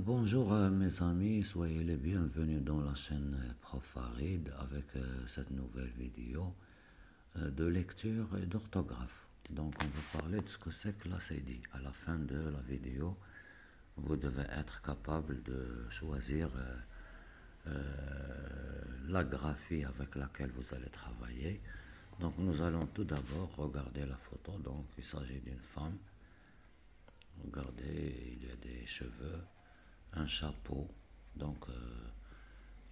Bonjour mes amis, soyez les bienvenus dans la chaîne Prof Farid avec cette nouvelle vidéo de lecture et d'orthographe. Donc on va parler de ce que c'est que l'ACD. À la fin de la vidéo, vous devez être capable de choisir la graphie avec laquelle vous allez travailler. Donc nous allons tout d'abord regarder la photo. Donc il s'agit d'une femme. Regardez, il y a des cheveux, un chapeau, donc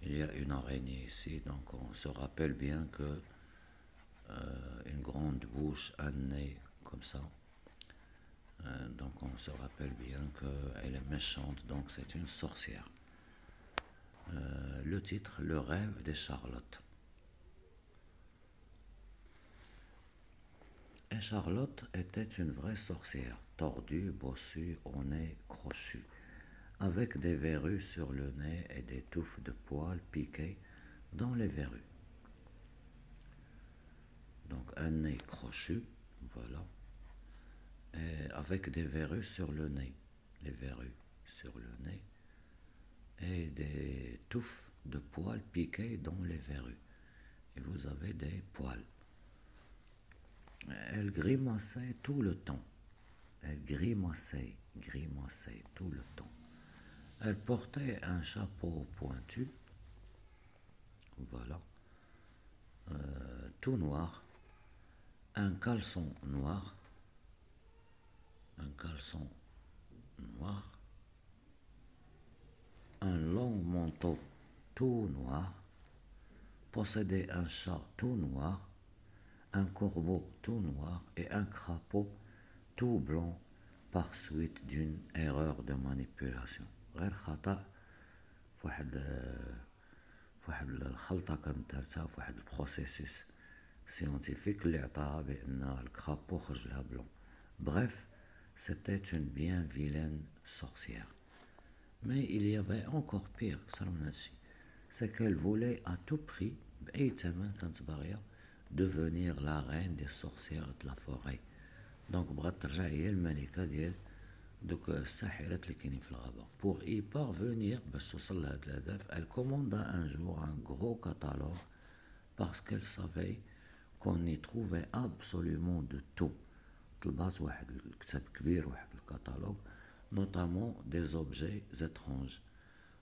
il y a une araignée ici, donc on se rappelle bien que une grande bouche, un nez comme ça, donc on se rappelle bien qu'elle est méchante, donc c'est une sorcière. Le titre, Le rêve de Charlotte. Et Charlotte était une vraie sorcière, tordue, bossue, au nez crochu, avec des verrues sur le nez et des touffes de poils piquées dans les verrues. Donc un nez crochu, voilà, et avec des verrues sur le nez, les verrues sur le nez, et des touffes de poils piquées dans les verrues. Et vous avez des poils. Elle grimaçait tout le temps. Elle grimaçait tout le temps. Elle portait un chapeau pointu, voilà, tout noir, un caleçon noir, un long manteau tout noir, possédait un chat tout noir, un corbeau tout noir et un crapaud tout blanc par suite d'une erreur de manipulation. غير خطأ في واحد الخلطة كانت دارتها في واحد البروسيسوس scientifique اللي عطاها بأن الكرابو خرج لها بلون. Bref, c'était une bien vilaine sorcière. Mais il y avait encore pire, c'est qu'elle voulait à tout prix, بأي ثمن كانت باغية, devenir la reine des sorcières de la forêt. Donc بغات ترجع هي الملكة ديال دوك الساحرات اللي كاينين في الغابة. Pour y parvenir, باش توصل لهاد الهدف, elle commanda un jour un gros catalogue parce qu'elle savait qu'on y trouvait absolument de tout. طلبات واحد الكتاب كبير, واحد الكتالوج, notamment des objets étranges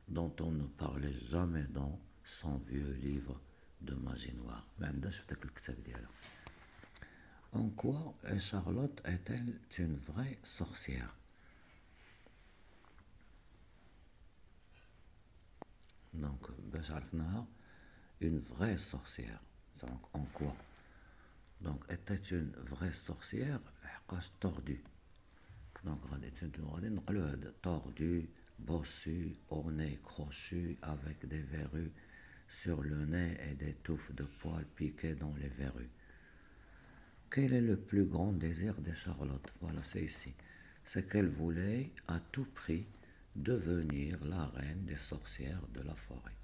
dont on ne parlait jamais dans son vieux livre de magie noire. ما عندهاش في داك الكتاب ديالها. En quoi Charlotte est-elle une vraie sorcière? Donc, باش عرفناها, une vraie sorcière. Donc, en quoi? Donc, était une vraie sorcière, حقاش tordue. Donc, غادي نقلو هذا tordu, bossu, au nez crochu, avec des verrues sur le nez et des touffes de poils piquées dans les verrues. Quel est le plus grand désir de Charlotte? Voilà, c'est ici. C'est qu'elle voulait à tout prix devenir la reine des sorcières de la forêt.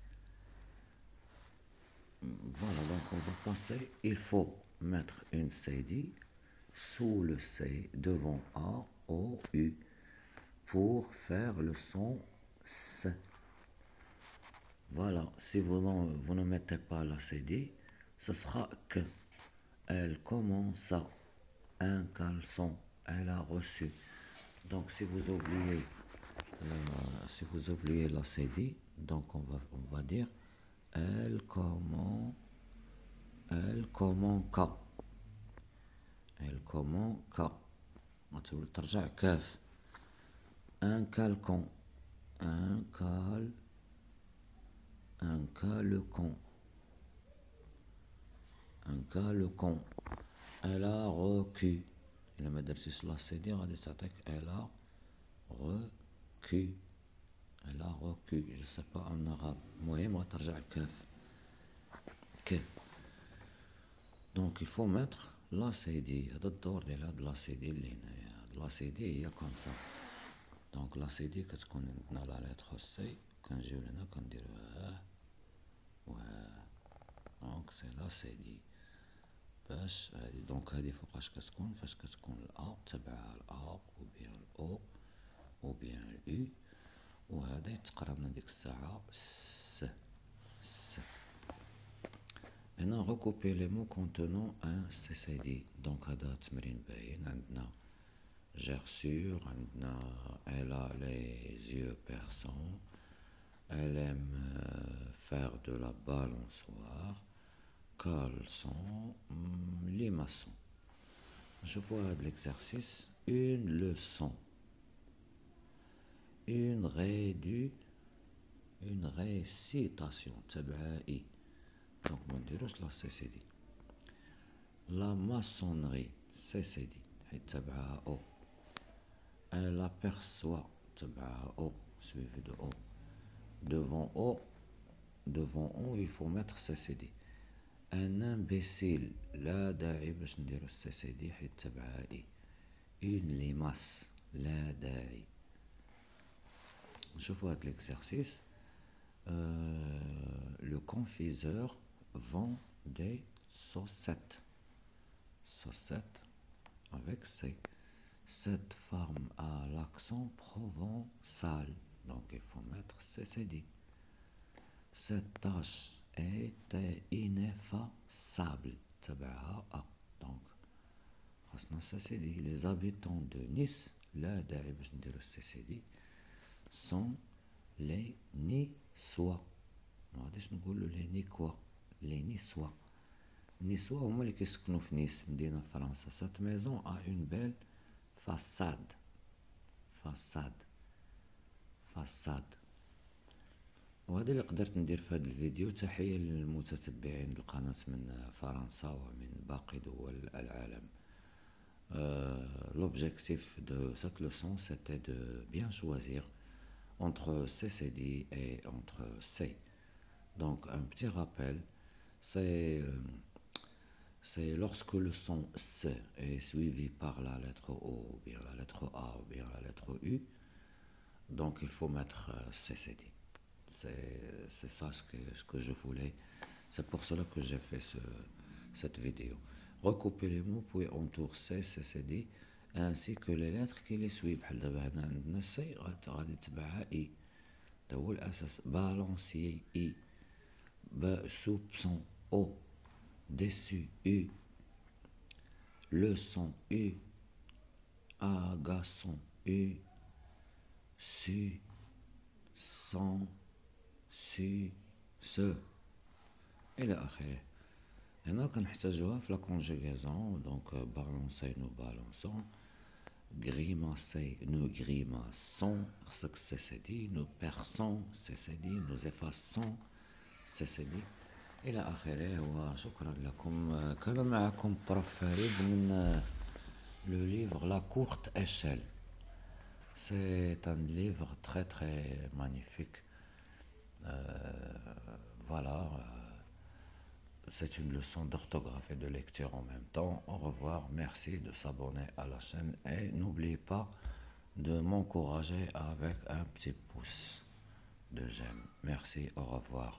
Voilà, donc on va passer. Il faut mettre une CD sous le C devant A, O, U pour faire le son S. Voilà, si vous ne mettez pas la CD, ce sera que. Elle commença un caleçon, elle a reçu. Donc si vous oubliez la CD, donc on va dire elle commença. ترجع كاف. Un calcon, un calecon, un calecon. Elle a recu. إلا ما درتيش لا سي دي غادي تعطيك elle a recu. Elle a recu. Je sais pas en arabe. المهم غترجع كاف. ك. Donc il faut mettre la CD. هذا الدور ديال هاد لا سي دي اللي هنايا. هاد لا سي دي هي كوم سا. دونك لا سي دي كتكون عندنا على لتر سي, كنجيو لهنا كنديرو دونك سي لا سي دي. باش هادي دونك هادي فوقاش كتكون, فاش كتكون الأ تبعها الأ و بيان الأو و بيان الأو, وهذا تقرا من هذيك الساعة س س. هنا recouper les mots contenant un CCD. donc هذا تمرين باين. عندنا Gerçure, عندنا elle a les yeux perçants, elle aime faire de la balançoire, caleçon, limaçon. Je vois de l'exercice, une leçon, une récitation, تبعها donc ما نديروش لا سي سي دي. la maçonnerie CCD حيت تبعها او. elle aperçoit تبعها او suivi de o. devant o il faut mettre CCD. un imbécile لا داعي باش نديرو CCD حيت تبعها اي. une limace لا داعي. نشوفو هاد l'exercice. le confiseur vend des saucettes avec C. cette femme a l'accent provençal, donc il faut mettre CCD. cette tâche est ineffaçable تبعها A, donc خاصنا CCD. les habitants de Nice لا داعي باش نديرو CCD sont les Niçois. ما غاديش نقولو les Niçois, les Niçois. نيسوا هما اللي كيسكنوا في نيس مدينة في فرنسا. cette maison a une belle façade. وهذا اللي قدرت ندير في هذا الفيديو. تحية للمتتبعين القناة من فرنسا ومن باقي دول العالم. l'objectif de cette leçon c'était de bien choisir entre CCD et entre C. donc un petit rappel, c'est lorsque le son S est suivi par la lettre O, ou bien la lettre A, ou bien la lettre U, donc il faut mettre CCD. C'est ça ce que je voulais. C'est pour cela que j'ai fait cette vidéo. Recouper les mots, puis entour C, CCD, ainsi que les lettres qui les suivent. بحال دابا هنا عندنا سي غادي تبعها اي، هذا هو الأساس. balancier I, soupçon O, déçu U, leçon U, agaçon U, su, sans, su, ce إلى آخره. هنا كنحتاجوها في لا كونجوغازون. دونك بالونسي نو بالونسون، grimacer nous grimaçons خصك CCD. nous perçons CCD. nous effaçons CCD إلى آخره. وشكرا لكم. كان معكم بروف فريد من le livre La courte échelle. c'est un livre très très magnifique. voilà, c'est une leçon d'orthographe et de lecture en même temps. Au revoir, merci de s'abonner à la chaîne et n'oubliez pas de m'encourager avec un petit pouce de j'aime. Merci, au revoir.